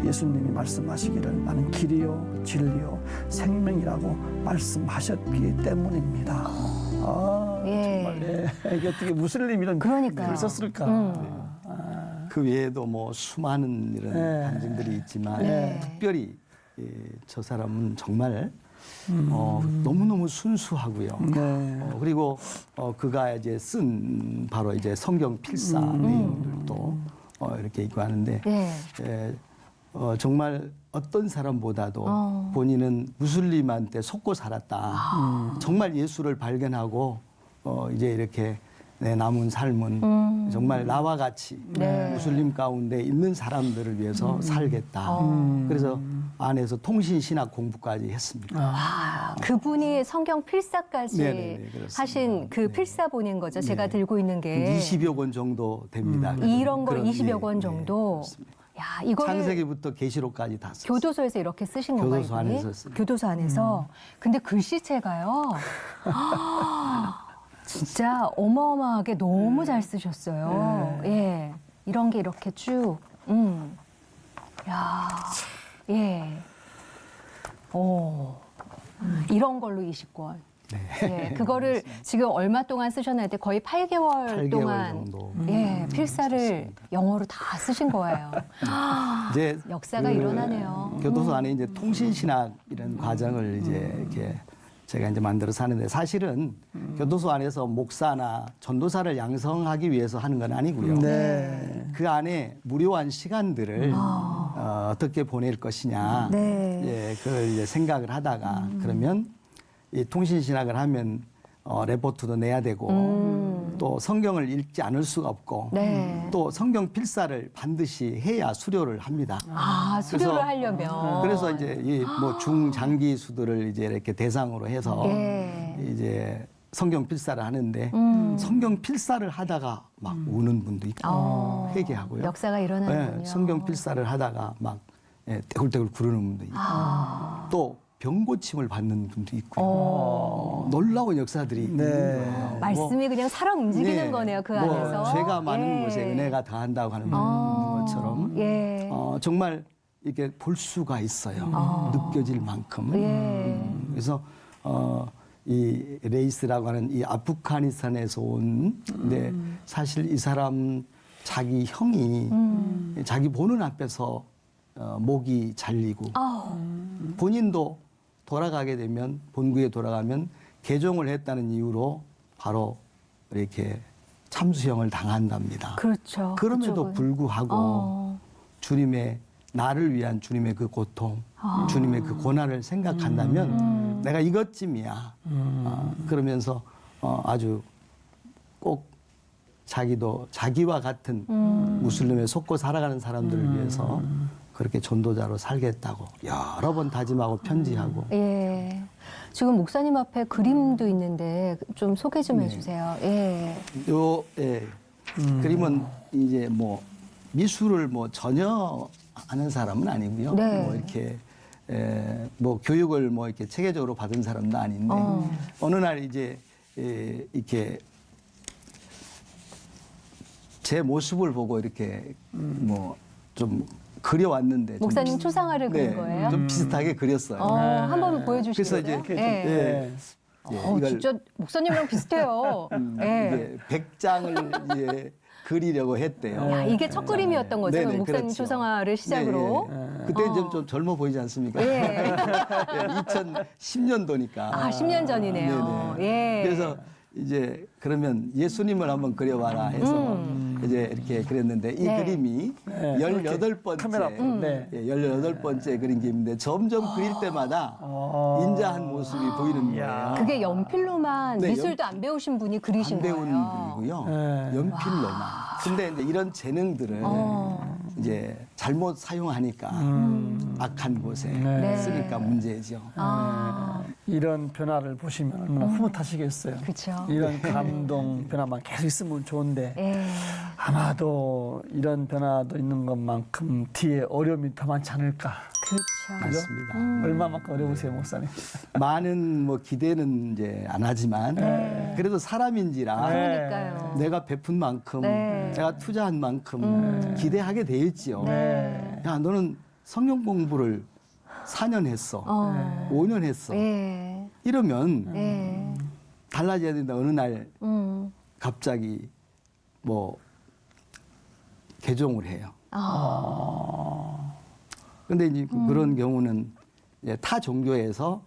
예수님이 말씀하시기를 나는 길이요 진리요 생명이라고 말씀하셨기 때문입니다. 정말 이게 어떻게 무슬림 이런 글을 썼을까. 그 외에도 뭐 수많은 이런 간증들이 있지만 특별히 저 사람은 정말 너무너무 순수하고요. 그리고 그가 이제 쓴 바로 이제 성경 필사 내용들도 이렇게 있고 하는데 정말 어떤 사람보다도 본인은 무슬림한테 속고 살았다. 정말 예수를 발견하고 이제 이렇게 내 남은 삶은 정말 나와 같이 네. 무슬림 가운데 있는 사람들을 위해서 살겠다. 그래서 안에서 통신신학 공부까지 했습니다. 그분이 성경 필사까지 네네네, 그렇습니다. 하신 그 네. 필사본인 거죠. 제가 네. 들고 있는 게 20여 권 정도 됩니다. 이런 거 그런, 20여 권 네, 정도. 그렇습니다. 야, 이거를 창세기부터 계시록까지 다 썼어요. 교도소에서 이렇게 쓰신 건가요? 교도소 이분이? 안에서 씁니다. 교도소 안에서. 근데 글씨체가요. 진짜 어마어마하게 너무 잘 쓰셨어요. 예. 이런 게 이렇게 쭉. 야. 예. 오. 이런 걸로 20권. 예, 그거를 지금 얼마 동안 쓰셨나요? 거의 8개월 8개월 동안 정도. 예, 필사를 썼습니다. 영어로 다 쓰신 거예요. 이제 역사가 일어나네요. 교도소 안에 이제 통신신학 이런 과정을 이제 이렇게 제가 이제 만들어서 하는데 사실은 교도소 안에서 목사나 전도사를 양성하기 위해서 하는 건 아니고요. 네. 그 안에 무료한 시간들을 어떻게 보낼 것이냐, 네. 예, 그걸 이제 생각을 하다가 그러면 이 통신신학을 하면 레포트도 내야 되고 또 성경을 읽지 않을 수가 없고 네. 또 성경 필사를 반드시 해야 수료를 합니다. 아, 수료를 그래서- 하려면. 그래서 이제 이 뭐 중장기수들을 이제 이렇게 대상으로 해서 예. 이제 성경 필사를 하는데 성경 필사를 하다가 막 우는 분도 있고 회개하고요. 역사가 일어나는군요. 네, 성경 필사를 하다가 막 떼굴떼굴 구르는 분도 있고 또 병 고침을 받는 분도 있고요. 놀라운 역사들이 있는 거예요. 말씀이 그냥 살아 움직이는 네, 거네요, 그 뭐 안에서. 죄가 많은 예. 곳에 은혜가 더한다고 하는 것처럼 예. 정말 이렇게 볼 수가 있어요. 느껴질 만큼. 예. 그래서 이 레이스라고 하는 이 아프가니스탄에서 온 근데 사실 이 사람 자기 형이 자기 보는 앞에서 목이 잘리고 아우. 본인도 돌아가게 되면 본국에 돌아가면 개종을 했다는 이유로 바로 이렇게 참수형을 당한답니다. 그렇죠. 그럼에도 그쪽은. 불구하고 주님의 나를 위한 주님의 그 고통, 주님의 그 고난을 생각한다면 내가 이것쯤이야. 그러면서 아주 꼭 자기도 자기와 같은 무슬림에 속고 살아가는 사람들을 위해서 그렇게 전도자로 살겠다고 여러 번 다짐하고 편지하고 예. 지금 목사님 앞에 그림도 있는데 좀 소개 좀 해주세요. 예. 요 그림은 이제 뭐 미술을 뭐 전혀 아는 사람은 아니고요. 네. 뭐 이렇게 뭐 교육을 뭐 이렇게 체계적으로 받은 사람도 아닌데 어느 날 이제 이렇게 제 모습을 보고 이렇게 뭐 좀 그려왔는데 좀 목사님 초상화를 그린 거예요? 좀 비슷하게 그렸어요. 한번 보여주시겠어요? 그래서 이제 예. 이걸 진짜 목사님이랑 비슷해요. 예. 이제 100장을 이제 그리려고 했대요. 야, 이게 첫 그림이었던 거죠? 네네, 목사님 그렇죠. 초상화를 시작으로. 그때 좀 젊어 보이지 않습니까? 예. 2010년도니까. 아, 10년 전이네요. 예. 그래서 이제 그러면 예수님을 한번 그려봐라 해서 이제 이렇게 그렸는데 이 네. 그림이 18번째, 카메라 앞으로, 네. 18번째 그린 그림인데 점점 그릴 때마다 인자한 모습이 보이는 거예요. 그게 연필로만 네, 미술도 안 배우신 분이 그리신 안 배운 거예요. 분이고요. 네. 연필로만. 근데 이제 이런 재능들을 이제 잘못 사용하니까 악한 곳에 네. 쓰니까 문제죠. 이런 변화를 보시면 얼마나 흐뭇하시겠어요. 그렇죠. 이런 감동 변화만 계속 있으면 좋은데 예. 아마도 이런 변화도 있는 것만큼 뒤에 어려움이 더 많지 않을까. 그렇죠. 맞습니다. 얼마만큼 어려우세요, 목사님? 많은 뭐 기대는 이제 안 하지만 그래도 사람인지라 그러니까요. 내가 베푼 만큼 네. 내가 투자한 만큼 기대하게 돼 있지요. 네. 야, 너는 성경 공부를 4년 했어. 5년 했어. 예. 이러면 예. 달라져야 된다. 어느 날 음. 갑자기 뭐 개종을 해요. 근데 이제 그런 경우는 이제 타 종교에서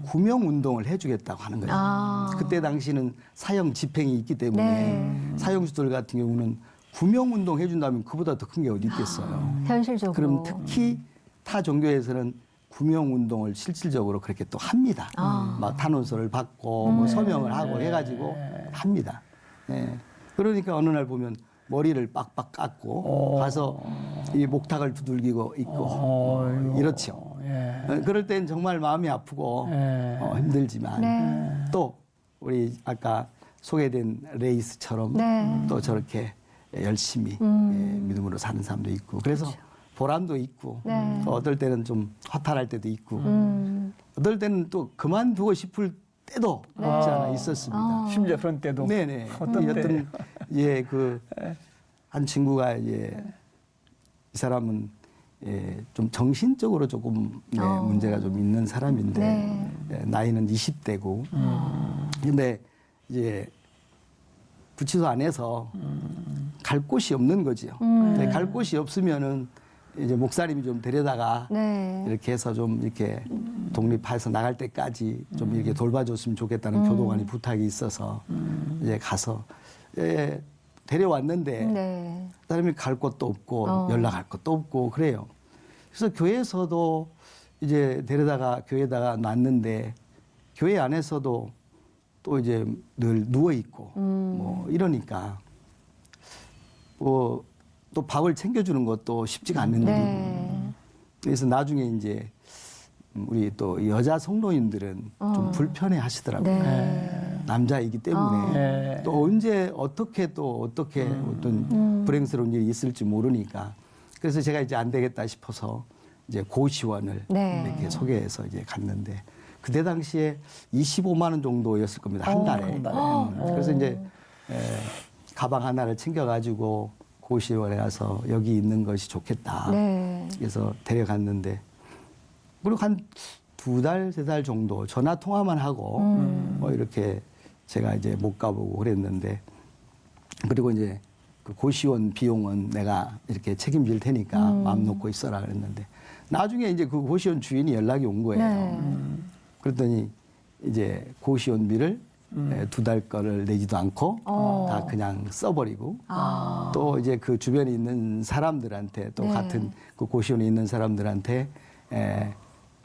구명 운동을 해주겠다고 하는 거예요. 그때 당시는 사형 집행이 있기 때문에 네. 사형수들 같은 경우는 구명 운동 해준다면 그보다 더 큰 게 어디 있겠어요. 현실적으로. 그럼 특히 타 종교에서는 구명 운동을 실질적으로 그렇게 또 합니다. 막 탄원서를 받고 뭐 서명을 하고 해가지고 합니다. 네. 그러니까 어느 날 보면 머리를 빡빡 깎고 가서 이 목탁을 두들기고 있고 이렇죠. 예. 그럴 땐 정말 마음이 아프고 예. 힘들지만 네. 또 우리 아까 소개된 레이스처럼 네. 또 저렇게 열심히 믿음으로 사는 사람도 있고 그래서 보람도 있고 네. 또 어떨 때는 좀 허탈할 때도 있고 어떨 때는 또 그만두고 싶을 때도 없지 않아 있었습니다. 심지어 그런 때도 네네. 어떤 때? 어떤 그 한 친구가 이 사람은 좀 정신적으로 조금 문제가 좀 있는 사람인데 네. 나이는 20대고 근데 이제 구치소 안에서 갈 곳이 없는 거지요. 근데 갈 곳이 없으면은 이제 목사님이 좀 데려다가 네. 이렇게 해서 좀 이렇게 독립해서 나갈 때까지 좀 이렇게 돌봐줬으면 좋겠다는 교도관이 부탁이 있어서 이제 가서 데려왔는데 네. 사람이 갈 곳도 없고 연락할 것도 없고 그래요. 그래서 교회에서도 이제 데려다가 교회에다가 놨는데 교회 안에서도 또 이제 늘 누워 있고 뭐 이러니까 또 밥을 챙겨주는 것도 쉽지가 않는 일이고 네. 그래서 나중에 이제 우리 또 여자 성도님들은 좀 불편해 하시더라고요. 네. 남자이기 때문에 네. 또 언제 어떻게 어떤 불행스러운 일이 있을지 모르니까 그래서 제가 이제 안 되겠다 싶어서 이제 고시원을 네. 이렇게 소개해서 이제 갔는데 그때 당시에 25만 원 정도였을 겁니다. 한 달에. 한 달에. 그래서 이제 가방 하나를 챙겨가지고 고시원에 가서 여기 있는 것이 좋겠다. 네. 그래서 데려갔는데 그리고 한 2달, 3달 정도 전화 통화만 하고 뭐 이렇게 제가 이제 못 가보고 그랬는데 그리고 이제 그 고시원 비용은 내가 이렇게 책임질 테니까 마음 놓고 있어라 그랬는데 나중에 이제 그 고시원 주인이 연락이 온 거예요. 네. 그랬더니 이제 고시원비를 2달 거를 내지도 않고 다 그냥 써버리고 또 이제 그 주변에 있는 사람들한테 또 네. 같은 그 고시원에 있는 사람들한테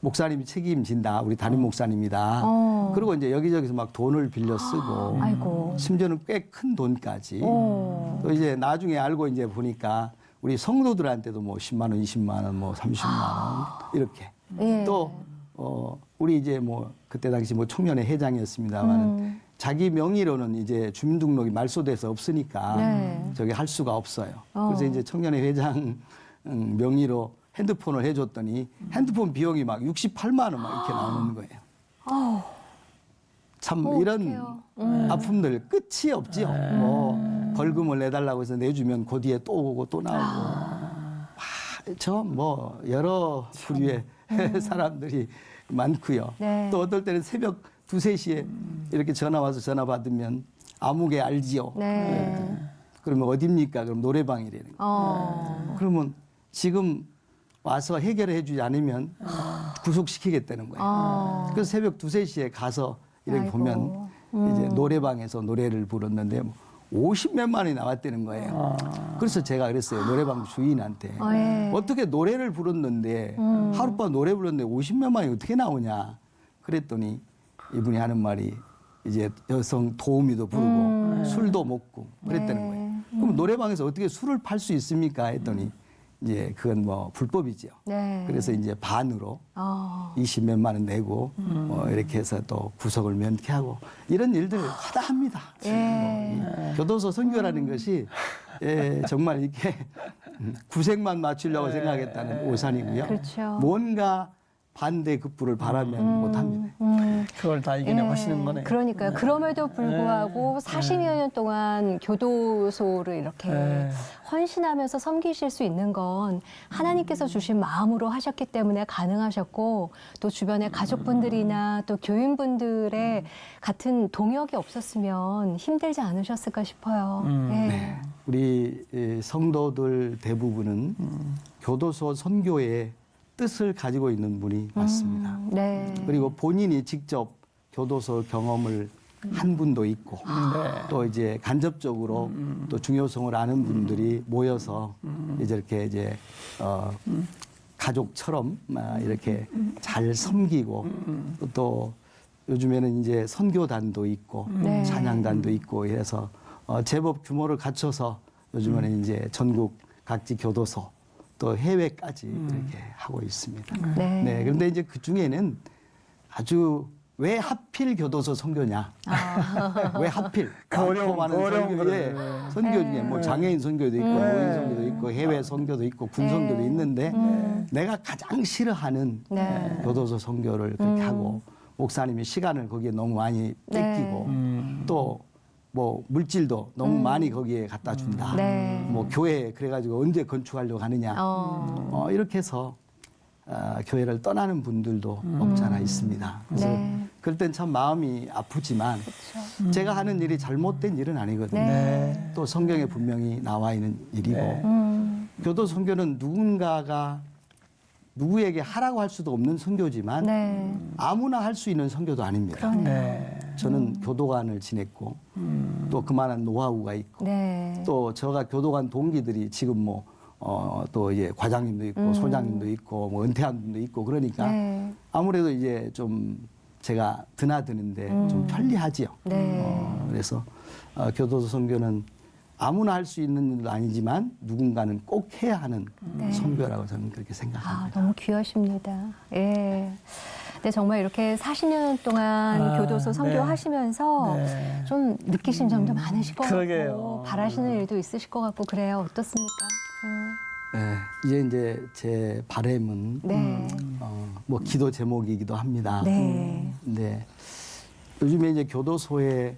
목사님이 책임진다. 우리 담임 목사님이다. 그리고 이제 여기저기서 막 돈을 빌려 쓰고 아이고. 심지어는 꽤 큰 돈까지 또 이제 나중에 알고 이제 보니까 우리 성도들한테도 뭐 10만 원, 20만 원, 뭐 30만 원 이렇게 예. 또 우리 이제 뭐 그때 당시 뭐 청년회 회장이었습니다만은 자기 명의로는 이제 주민등록이 말소돼서 없으니까 네. 저기 할 수가 없어요. 그래서 이제 청년회 회장 명의로 핸드폰을 해줬더니 핸드폰 비용이 막 68만 원 막 이렇게 나오는 거예요. 참 이런 아픔들 끝이 없지요. 뭐 벌금을 내달라고 해서 내주면 그 뒤에 또 오고 또 나오고. 저 뭐 여러 부류의 사람들이 많고요. 네. 또 어떨 때는 새벽 2, 3시에 이렇게 전화 와서 전화 받으면 아무개 알지요. 네. 그러면 어딥니까? 그럼 노래방이라는 거. 그러면 지금 와서 해결해 주지 않으면 구속시키겠다는 거예요. 그래서 새벽 2, 3시에 가서 이렇게 아이고. 보면 이제 노래방에서 노래를 불렀는데 뭐 50몇만 원이 나왔다는 거예요. 그래서 제가 그랬어요. 노래방 주인한테. 예. 어떻게 노래를 불렀는데 하룻밤 노래 불렀는데 50몇만 원이 어떻게 나오냐. 그랬더니 이분이 하는 말이 이제 여성 도우미도 부르고 술도 먹고 그랬다는 네. 거예요. 그럼 노래방에서 어떻게 술을 팔 수 있습니까? 했더니 이제 그건 뭐 불법이죠. 네. 그래서 이제 반으로 20몇만 원 내고 뭐 이렇게 해서 또 구속을 면케하고 이런 일들 하다 합니다. 예. 뭐 이 교도소 선교라는 것이 정말 이렇게 구색만 맞추려고 생각했다는 오산이고요. 그렇죠. 뭔가 반대 급부를 바라면 못합니다. 그걸 다 이겨내고 하시는 거네. 그러니까요. 그럼에도 불구하고 40여 년 동안 교도소를 이렇게 네. 헌신하면서 섬기실 수 있는 건 하나님께서 주신 마음으로 하셨기 때문에 가능하셨고 또 주변의 가족분들이나 또 교인분들의 같은 동역이 없었으면 힘들지 않으셨을까 싶어요. 네. 우리 성도들 대부분은 교도소 선교의 뜻을 가지고 있는 분이 많습니다. 네. 그리고 본인이 직접 교도소 경험을 한 분도 있고 또 이제 간접적으로 또 중요성을 아는 분들이 모여서 이제 이렇게 이제 가족처럼 이렇게 잘 섬기고 또 요즘에는 이제 선교단도 있고 네. 찬양단도 있고 해서 제법 규모를 갖춰서 요즘에는 이제 전국 각지 교도소 또 해외까지 이렇게 하고 있습니다. 네. 네, 그런데 이제 그 중에는 아주 왜 하필 교도소 선교냐? 왜 하필? 어려운 많은 선교에 거를. 선교 중에 뭐 장애인 선교도 있고 노인 선교도 있고 해외 선교도 있고 군 선교도 있는데 내가 가장 싫어하는 네. 교도소 선교를 그렇게 하고 목사님이 시간을 거기에 너무 많이 뺏기고 또 뭐 물질도 너무 많이 거기에 갖다 준다. 네. 뭐 교회 그래가지고 언제 건축하려고 하느냐. 이렇게 해서 교회를 떠나는 분들도 없잖아 있습니다. 그래서 네. 그럴 땐 참 마음이 아프지만 제가 하는 일이 잘못된 일은 아니거든요. 네. 또 성경에 분명히 나와 있는 일이고 네. 교도 선교는 누군가가 누구에게 하라고 할 수도 없는 선교지만 네. 아무나 할 수 있는 선교도 아닙니다. 네. 저는 교도관을 지냈고 또 그만한 노하우가 있고 네. 또 저가 교도관 동기들이 지금 뭐 또 이제 과장님도 있고 소장님도 있고 뭐 은퇴한 분도 있고 그러니까 네. 아무래도 이제 좀 제가 드나드는데 좀 편리하지요. 네. 그래서 교도소 선교는 아무나 할 수 있는 일도 아니지만 누군가는 꼭 해야 하는 선교라고 저는 그렇게 생각합니다. 너무 귀하십니다. 예. 근데 정말 이렇게 40년 동안 교도소 선교하시면서 네. 좀 느끼신 점도 많으실 것 그러게요. 같고 바라시는 일도 있으실 것 같고 그래요. 어떻습니까? 네, 이제 제 바람은 네. 뭐 기도 제목이기도 합니다. 네. 네. 요즘에 이제 교도소에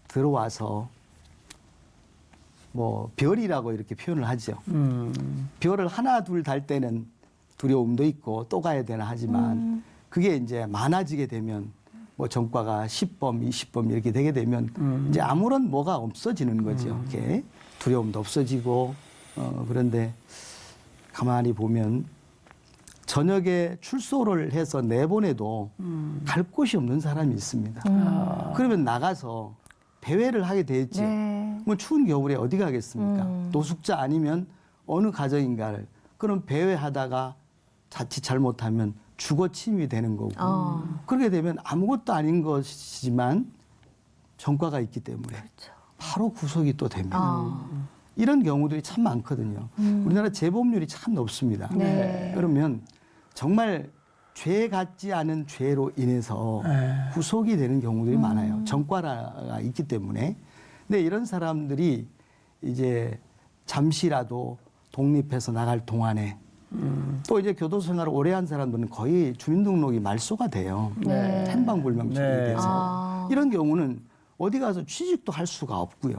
들어와서 뭐 별이라고 이렇게 표현을 하죠. 별을 하나 둘 달 때는 두려움도 있고 또 가야 되나 하지만 그게 이제 많아지게 되면 뭐 전과가 10범, 20범 이렇게 되게 되면 이제 아무런 뭐가 없어지는 거죠. 이렇게 두려움도 없어지고 그런데 가만히 보면 저녁에 출소를 해서 내보내도 갈 곳이 없는 사람이 있습니다. 그러면 나가서 배회를 하게 되겠죠. 네. 뭐 추운 겨울에 어디 가겠습니까? 노숙자 아니면 어느 가정인가를 그럼 배회하다가 자칫 잘못하면 주거 침입이 되는 거고 그렇게 되면 아무것도 아닌 것이지만 전과가 있기 때문에 그렇죠. 바로 구속이 또 됩니다. 이런 경우들이 참 많거든요. 우리나라 재범률이 참 높습니다. 네. 그러면 정말 죄 같지 않은 죄로 인해서 구속이 되는 경우들이 많아요. 전과가 있기 때문에. 근데 이런 사람들이 이제 잠시라도 독립해서 나갈 동안에 또 이제 교도소 생활을 오래 한 사람들은 거의 주민등록이 말소가 돼요. 네. 행방불명증이 네. 돼서. 이런 경우는 어디 가서 취직도 할 수가 없고요.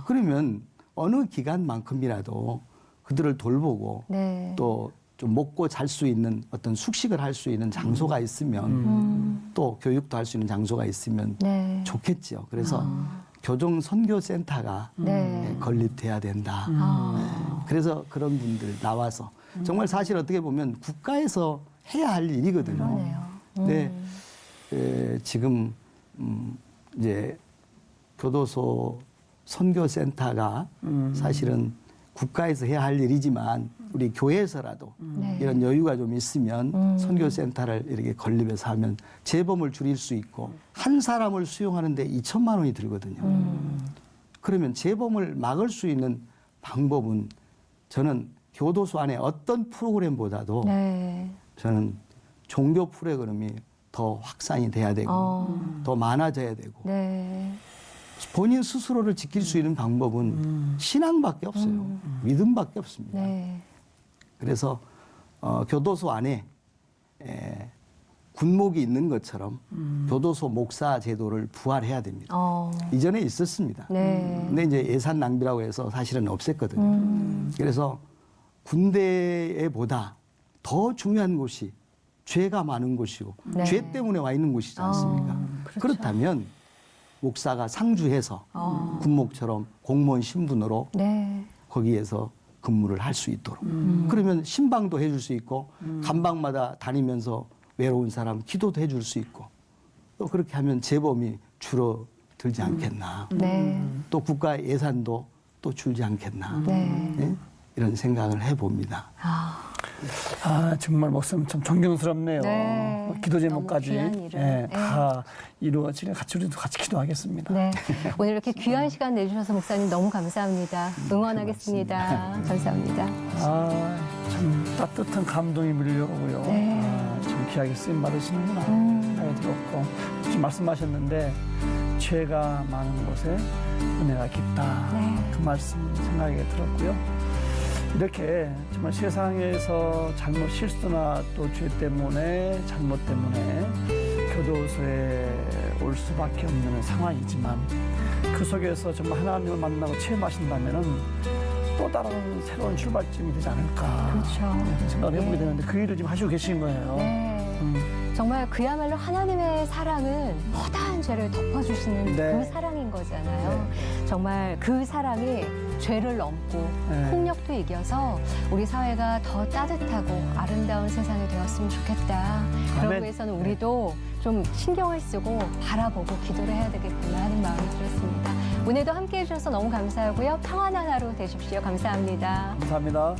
그러면 어느 기간만큼이라도 그들을 돌보고 네. 또 좀 먹고 잘 수 있는 어떤 숙식을 할 수 있는 장소가 있으면 또 교육도 할 수 있는 장소가 있으면 네. 좋겠죠. 그래서 교정 선교센터가 네. 건립돼야 된다. 그래서 그런 분들 나와서 정말 사실 어떻게 보면 국가에서 해야 할 일이거든요. 그러네요. 근데 지금 이제 교도소 선교센터가 사실은 국가에서 해야 할 일이지만 우리 교회에서라도 네. 이런 여유가 좀 있으면 선교센터를 이렇게 건립해서 하면 재범을 줄일 수 있고 한 사람을 수용하는데 2천만 원이 들거든요. 그러면 재범을 막을 수 있는 방법은 저는 교도소 안에 어떤 프로그램보다도 네. 저는 종교 프로그램이 더 확산이 돼야 되고 더 많아져야 되고 네. 본인 스스로를 지킬 수 있는 방법은 신앙밖에 없어요. 믿음밖에 없습니다. 네. 그래서 교도소 안에 군목이 있는 것처럼 교도소 목사 제도를 부활해야 됩니다. 이전에 있었습니다. 네. 근데 이제 예산 낭비라고 해서 사실은 없앴거든요. 그래서 군대보다 더 중요한 곳이 죄가 많은 곳이고 네. 죄 때문에 와 있는 곳이지 않습니까? 그렇죠. 그렇다면 목사가 상주해서 군목처럼 공무원 신분으로 네. 거기에서 근무를 할 수 있도록. 그러면 신방도 해줄 수 있고 간방마다 다니면서 외로운 사람 기도도 해줄 수 있고 또 그렇게 하면 재범이 줄어들지 않겠나. 네. 또 국가 예산도 또 줄지 않겠나. 네. 네? 이런 생각을 해봅니다. 아 정말 목사님 참 존경스럽네요. 네. 기도 너무 제목까지 귀한 일을. 예, 다 이루어지게 같이 우리도 같이 기도하겠습니다. 네. 오늘 이렇게 귀한 시간 내주셔서 목사님 너무 감사합니다. 응원하겠습니다. 감사합니다. 참 따뜻한 감동이 밀려오고요. 네. 참 귀하게 쓰임 받으시는구나 생각이 들었고 지금 말씀하셨는데 죄가 많은 곳에 은혜가 깊다. 네. 그 말씀 생각이 들었고요. 이렇게 정말 세상에서 잘못 실수나 또 죄 때문에 잘못 때문에 교도소에 올 수밖에 없는 상황이지만 그 속에서 정말 하나님을 만나고 체험하신다면은 또 다른 새로운 출발점이 되지 않을까 그렇죠. 이런 생각을 해보게 네. 되는데 그 일을 지금 하시고 계신 거예요. 네. 정말 그야말로 하나님의 사랑은 허다한 죄를 덮어주시는 네. 그 사랑인 거잖아요. 정말 그 사랑이 죄를 넘고 네. 폭력도 이겨서 우리 사회가 더 따뜻하고 아름다운 세상이 되었으면 좋겠다. 그러기 아멘. 위해서는 우리도 좀 신경을 쓰고 바라보고 기도를 해야 되겠구나 하는 마음이 들었습니다. 오늘도 함께해 주셔서 너무 감사하고요. 평안한 하루 되십시오. 감사합니다. 감사합니다.